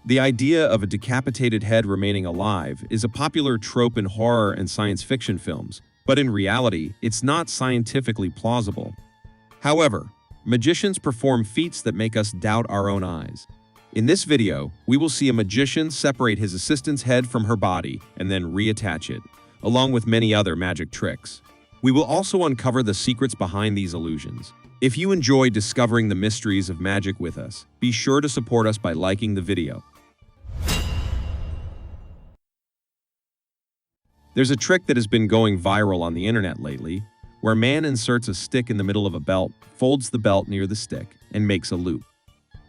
The idea of a decapitated head remaining alive is a popular trope in horror and science fiction films, but in reality, it's not scientifically plausible. However, magicians perform feats that make us doubt our own eyes. In this video, we will see a magician separate his assistant's head from her body and then reattach it, along with many other magic tricks. We will also uncover the secrets behind these illusions. If you enjoy discovering the mysteries of magic with us, be sure to support us by liking the video. There's a trick that has been going viral on the internet lately, where a man inserts a stick in the middle of a belt, folds the belt near the stick, and makes a loop.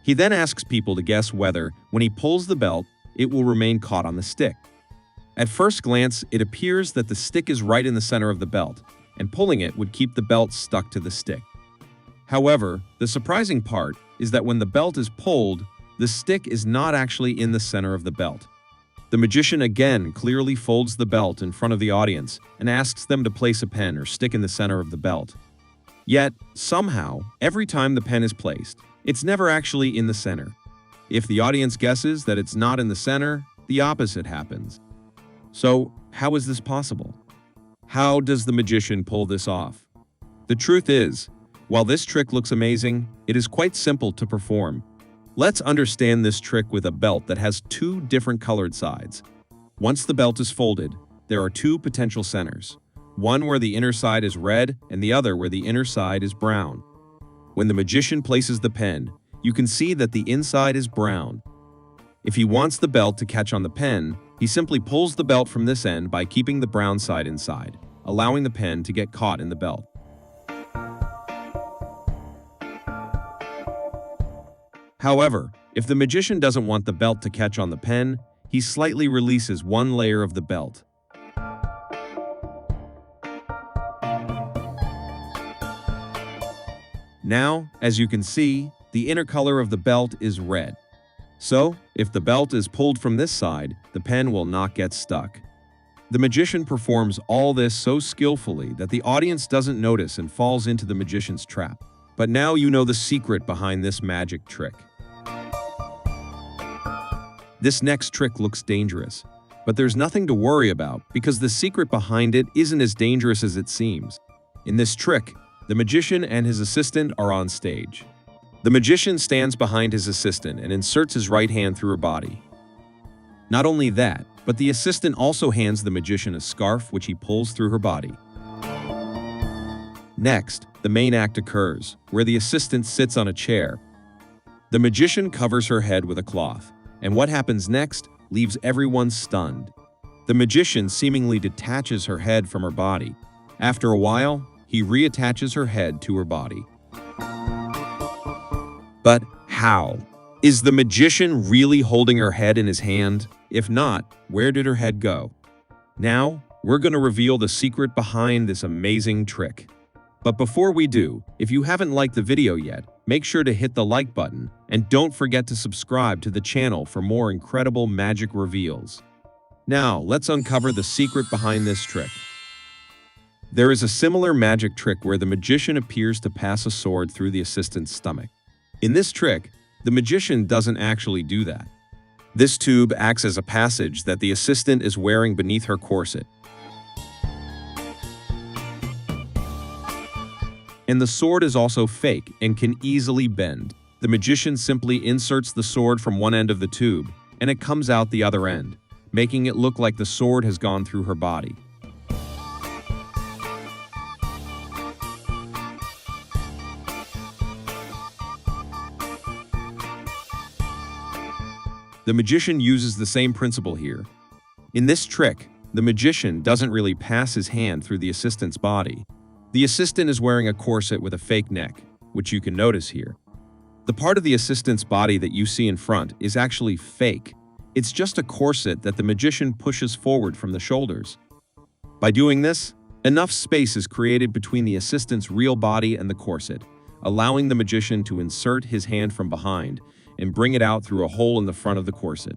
He then asks people to guess whether, when he pulls the belt, it will remain caught on the stick. At first glance, it appears that the stick is right in the center of the belt, and pulling it would keep the belt stuck to the stick. However, the surprising part is that when the belt is pulled, the stick is not actually in the center of the belt. The magician again clearly folds the belt in front of the audience and asks them to place a pen or stick in the center of the belt. Yet, somehow, every time the pen is placed, it's never actually in the center. If the audience guesses that it's not in the center, the opposite happens. So, how is this possible? How does the magician pull this off? The truth is, while this trick looks amazing, it is quite simple to perform. Let's understand this trick with a belt that has two different colored sides. Once the belt is folded, there are two potential centers, one where the inner side is red and the other where the inner side is brown. When the magician places the pen, you can see that the inside is brown. If he wants the belt to catch on the pen, he simply pulls the belt from this end by keeping the brown side inside, allowing the pen to get caught in the belt. However, if the magician doesn't want the belt to catch on the pen, he slightly releases one layer of the belt. Now, as you can see, the inner color of the belt is red. So, if the belt is pulled from this side, the pen will not get stuck. The magician performs all this so skillfully that the audience doesn't notice and falls into the magician's trap. But now you know the secret behind this magic trick. This next trick looks dangerous, but there's nothing to worry about because the secret behind it isn't as dangerous as it seems. In this trick, the magician and his assistant are on stage. The magician stands behind his assistant and inserts his right hand through her body. Not only that, but the assistant also hands the magician a scarf which he pulls through her body. Next, the main act occurs, where the assistant sits on a chair. The magician covers her head with a cloth, and what happens next leaves everyone stunned. The magician seemingly detaches her head from her body. After a while, he reattaches her head to her body. But how? Is the magician really holding her head in his hand? If not, where did her head go? Now, we're going to reveal the secret behind this amazing trick. But before we do, if you haven't liked the video yet, make sure to hit the like button and don't forget to subscribe to the channel for more incredible magic reveals. Now, let's uncover the secret behind this trick. There is a similar magic trick where the magician appears to pass a sword through the assistant's stomach. In this trick, the magician doesn't actually do that. This tube acts as a passage that the assistant is wearing beneath her corset. And the sword is also fake and can easily bend. The magician simply inserts the sword from one end of the tube, and it comes out the other end, making it look like the sword has gone through her body. The magician uses the same principle here. In this trick, the magician doesn't really pass his hand through the assistant's body. The assistant is wearing a corset with a fake neck, which you can notice here. The part of the assistant's body that you see in front is actually fake. It's just a corset that the magician pushes forward from the shoulders. By doing this, enough space is created between the assistant's real body and the corset, allowing the magician to insert his hand from behind and bring it out through a hole in the front of the corset.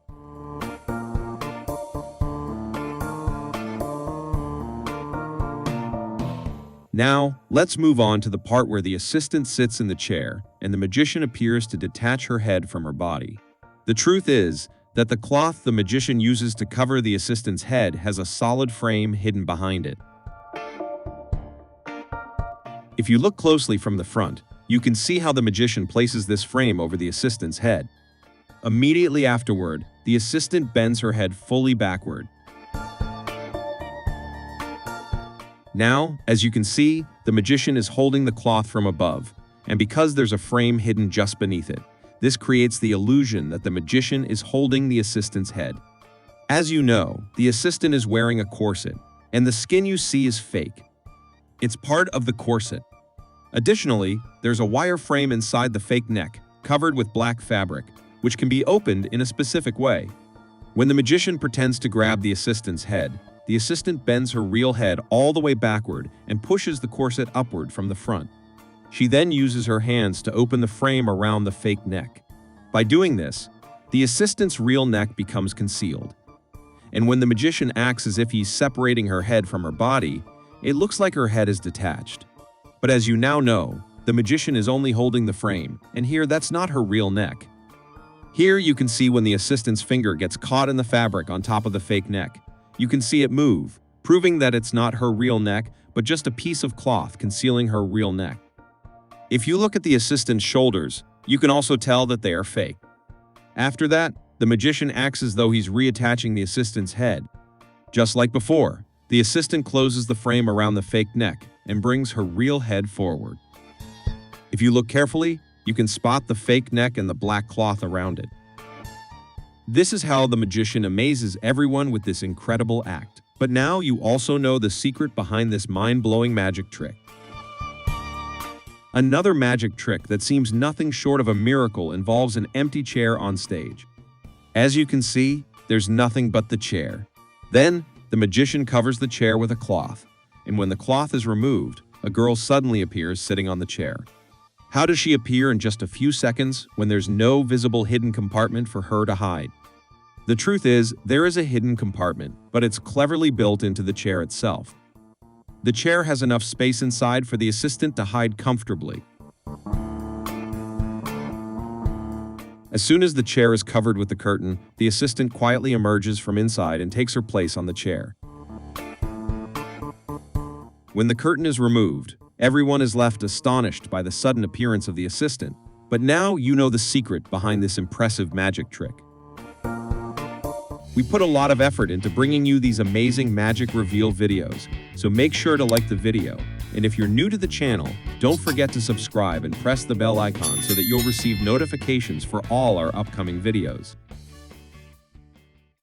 Now, let's move on to the part where the assistant sits in the chair and the magician appears to detach her head from her body. The truth is, that the cloth the magician uses to cover the assistant's head has a solid frame hidden behind it. If you look closely from the front, you can see how the magician places this frame over the assistant's head. Immediately afterward, the assistant bends her head fully backward. Now, as you can see, the magician is holding the cloth from above, and because there's a frame hidden just beneath it, this creates the illusion that the magician is holding the assistant's head. As you know, the assistant is wearing a corset, and the skin you see is fake. It's part of the corset. Additionally, there's a wire frame inside the fake neck, covered with black fabric, which can be opened in a specific way. When the magician pretends to grab the assistant's head, the assistant bends her real head all the way backward and pushes the corset upward from the front. She then uses her hands to open the frame around the fake neck. By doing this, the assistant's real neck becomes concealed. And when the magician acts as if he's separating her head from her body, it looks like her head is detached. But as you now know, the magician is only holding the frame, and here that's not her real neck. Here you can see when the assistant's finger gets caught in the fabric on top of the fake neck. You can see it move, proving that it's not her real neck, but just a piece of cloth concealing her real neck. If you look at the assistant's shoulders, you can also tell that they are fake. After that, the magician acts as though he's reattaching the assistant's head. Just like before, the assistant closes the frame around the fake neck and brings her real head forward. If you look carefully, you can spot the fake neck and the black cloth around it. This is how the magician amazes everyone with this incredible act. But now you also know the secret behind this mind-blowing magic trick. Another magic trick that seems nothing short of a miracle involves an empty chair on stage. As you can see, there's nothing but the chair. Then, the magician covers the chair with a cloth, and when the cloth is removed, a girl suddenly appears sitting on the chair. How does she appear in just a few seconds when there's no visible hidden compartment for her to hide? The truth is, there is a hidden compartment, but it's cleverly built into the chair itself. The chair has enough space inside for the assistant to hide comfortably. As soon as the chair is covered with the curtain, the assistant quietly emerges from inside and takes her place on the chair. When the curtain is removed, everyone is left astonished by the sudden appearance of the assistant. But now you know the secret behind this impressive magic trick. We put a lot of effort into bringing you these amazing magic reveal videos, so make sure to like the video. And if you're new to the channel, don't forget to subscribe and press the bell icon so that you'll receive notifications for all our upcoming videos.